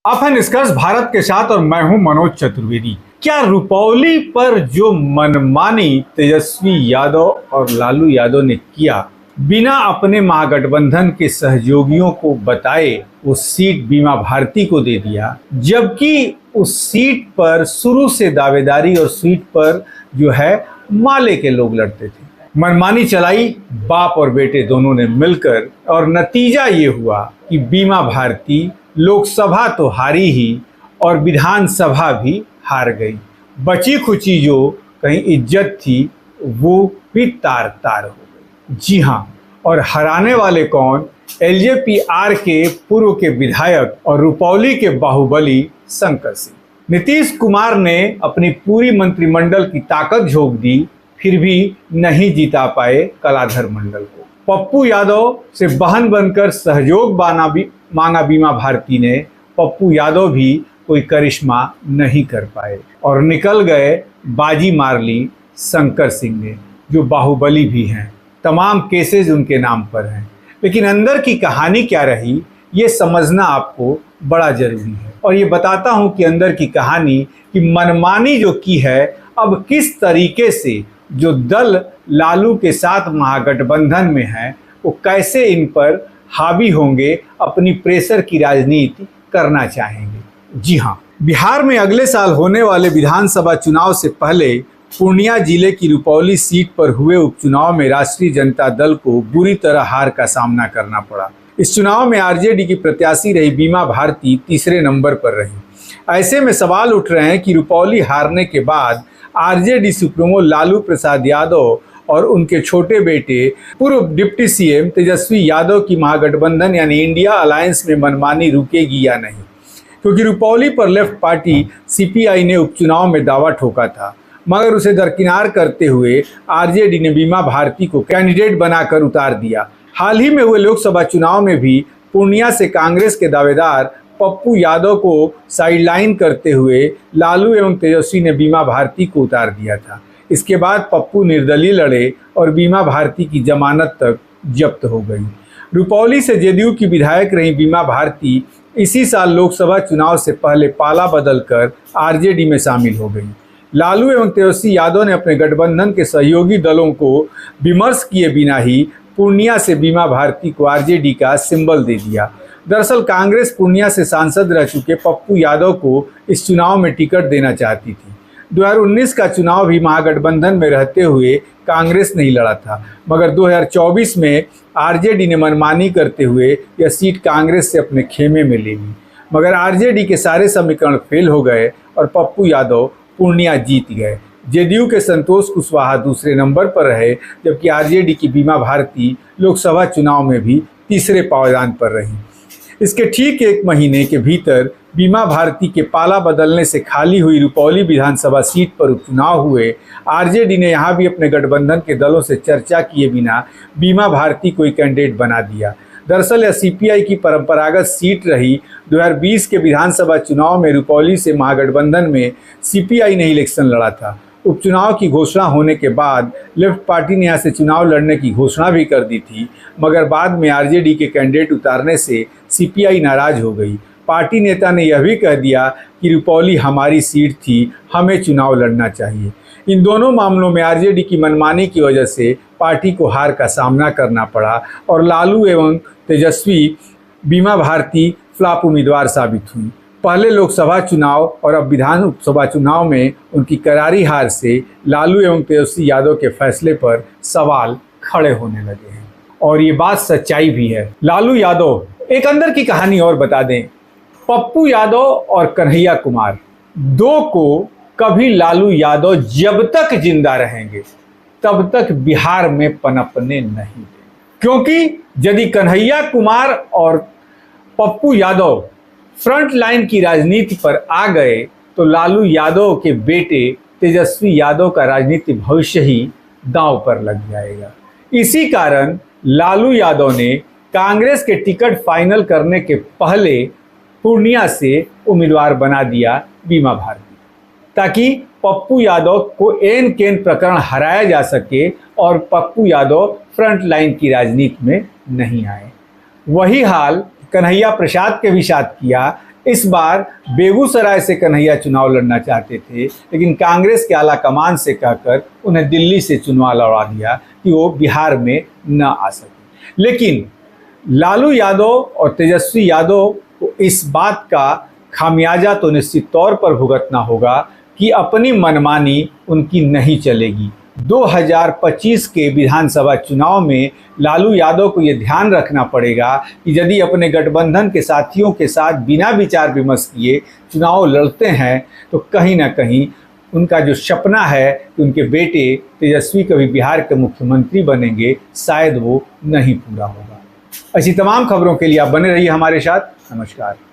आप निष्कर्ष भारत के साथ और मैं हूं मनोज चतुर्वेदी। क्या रुपौली पर जो मनमानी तेजस्वी यादव और लालू यादव ने किया, बिना अपने महागठबंधन के सहयोगियों को बताए वो सीट बीमा भारती को दे दिया, जबकि उस सीट पर शुरू से दावेदारी और सीट पर जो है माले के लोग लड़ते थे। मनमानी चलाई बाप और बेटे दोनों ने मिलकर, और नतीजा ये हुआ कि बीमा भारती लोकसभा तो हारी ही और विधानसभा भी हार गई। बची खुची जो कहीं इज्जत थी वो भी तार तार हो गई। जी हाँ, और हराने वाले कौन? एलजेपीआर के पूर्व के विधायक और रुपौली के बाहुबली शंकर सिंह। नीतीश कुमार ने अपनी पूरी मंत्रिमंडल की ताकत झोंक दी, फिर भी नहीं जिता पाए कलाधर मंडल को। पप्पू यादव से बहन बनकर सहयोग मांगा बीमा भारती ने, पप्पू यादव भी कोई करिश्मा नहीं कर पाए और निकल गए, बाजी मार ली शंकर सिंह ने, जो बाहुबली भी हैं। तमाम केसेस उनके नाम पर हैं, लेकिन अंदर की कहानी क्या रही ये समझना आपको बड़ा जरूरी है। और ये बताता हूं कि अंदर की कहानी कि मनमानी जो की है, अब किस तरीके से जो दल लालू के साथ महागठबंधन में है वो कैसे इन पर हावी होंगे, अपनी प्रेशर की राजनीति करना चाहेंगे। जी हाँ, बिहार में अगले साल होने वाले विधानसभा चुनाव से पहले पूर्णिया जिले की रुपौली सीट पर हुए उपचुनाव में राष्ट्रीय जनता दल को बुरी तरह हार का सामना करना पड़ा। इस चुनाव में आरजेडी की प्रत्याशी रही बीमा भारती तीसरे नंबर पर रही। ऐसे में सवाल उठ रहे हैं कि रुपौली हारने के बाद आरजेडी सुप्रीमो लालू प्रसाद यादव और उनके छोटे बेटे पूर्व डिप्टी सीएम तेजस्वी यादव की महागठबंधन यानी इंडिया अलायंस में मनमानी रुकेगी या नहीं, क्योंकि रुपौली पर लेफ्ट पार्टी सीपीआई ने उपचुनाव में दावा ठोका था, मगर उसे दरकिनार करते हुए आरजेडी ने बीमा भारती को कैंडिडेट बनाकर उतार दिया। हाल ही में हुए लोकसभा चुनाव में भी पूर्णिया से कांग्रेस के दावेदार पप्पू यादव को साइडलाइन करते हुए लालू एवं तेजस्वी ने बीमा भारती को उतार दिया था। इसके बाद पप्पू निर्दलीय लड़े और बीमा भारती की जमानत तक जब्त हो गई। रुपौली से जेडीयू की विधायक रही बीमा भारती इसी साल लोकसभा चुनाव से पहले पाला बदलकर आरजेडी में शामिल हो गई। लालू एवं तेजस्वी यादव ने अपने गठबंधन के सहयोगी दलों को विमर्श किए बिना ही पूर्णिया से बीमा भारती को आरजेडी का सिंबल दे दिया। दरअसल कांग्रेस पूर्णिया से सांसद रह चुके पप्पू यादव को इस चुनाव में टिकट देना चाहती थी। 2019 का चुनाव भी महागठबंधन में रहते हुए कांग्रेस नहीं लड़ा था, मगर 2024 में आरजेडी ने मनमानी करते हुए यह सीट कांग्रेस से अपने खेमे में ले ली, मगर आरजेडी के सारे समीकरण फेल हो गए और पप्पू यादव पूर्णिया जीत गए। जेडीयू के संतोष कुशवाहा दूसरे नंबर पर रहे, जबकि आरजेडी की बीमा भारती लोकसभा चुनाव में भी तीसरे पावदान पर रही। इसके ठीक एक महीने के भीतर बीमा भारती के पाला बदलने से खाली हुई रुपौली विधानसभा सीट पर उपचुनाव हुए। आरजेडी ने यहाँ भी अपने गठबंधन के दलों से चर्चा किए बिना बीमा भारती को कैंडिडेट बना दिया। दरअसल यह सीपीआई की परंपरागत सीट रही। 2020 के विधानसभा चुनाव में रुपौली से महागठबंधन में सीपीआई ने इलेक्शन लड़ा था। उपचुनाव की घोषणा होने के बाद लेफ्ट पार्टी ने यहाँ से चुनाव लड़ने की घोषणा भी कर दी थी, मगर बाद में आरजेडी के कैंडिडेट उतारने से सीपीआई नाराज हो गई। पार्टी नेता ने यह भी कह दिया कि रुपौली हमारी सीट थी, हमें चुनाव लड़ना चाहिए। इन दोनों मामलों में आरजेडी की मनमानी की वजह से पार्टी को हार का सामना करना पड़ा और लालू एवं तेजस्वी बीमा भारती फ्लॉप उम्मीदवार साबित हुई। पहले लोकसभा चुनाव और अब विधानसभा चुनाव में उनकी करारी हार से लालू एवं तेजस्वी यादव के फैसले पर सवाल खड़े होने लगे हैं, और ये बात सच्चाई भी है। लालू यादव, एक अंदर की कहानी और बता दें, पप्पू यादव और कन्हैया कुमार दो को कभी लालू यादव जब तक जिंदा रहेंगे तब तक बिहार में पनपने नहीं देंगे, क्योंकि यदि कन्हैया कुमार और पप्पू यादव फ्रंट लाइन की राजनीति पर आ गए तो लालू यादव के बेटे तेजस्वी यादव का राजनीतिक भविष्य ही दांव पर लग जाएगा। इसी कारण लालू यादव ने कांग्रेस के टिकट फाइनल करने के पहले पूर्णिया से उम्मीदवार बना दिया बीमा भारती, ताकि पप्पू यादव को एन केन प्रकरण हराया जा सके और पप्पू यादव फ्रंट लाइन की राजनीति में नहीं आए। वही हाल कन्हैया प्रसाद के भी साथ किया। इस बार बेगूसराय से कन्हैया चुनाव लड़ना चाहते थे, लेकिन कांग्रेस के आला कमान से कहकर उन्हें दिल्ली से चुनाव लड़वा दिया कि वो बिहार में न आ सके। लेकिन लालू यादव और तेजस्वी यादव को इस बात का खामियाजा तो निश्चित तौर पर भुगतना होगा कि अपनी मनमानी उनकी नहीं चलेगी। 2025 के विधानसभा चुनाव में लालू यादव को ये ध्यान रखना पड़ेगा कि यदि अपने गठबंधन के साथियों के साथ बिना विचार विमर्श किए चुनाव लड़ते हैं तो कहीं ना कहीं उनका जो सपना है कि उनके बेटे तेजस्वी कभी बिहार के मुख्यमंत्री बनेंगे, शायद वो नहीं पूरा होगा। ऐसी तमाम खबरों के लिए आप बने रहिए हमारे साथ। नमस्कार।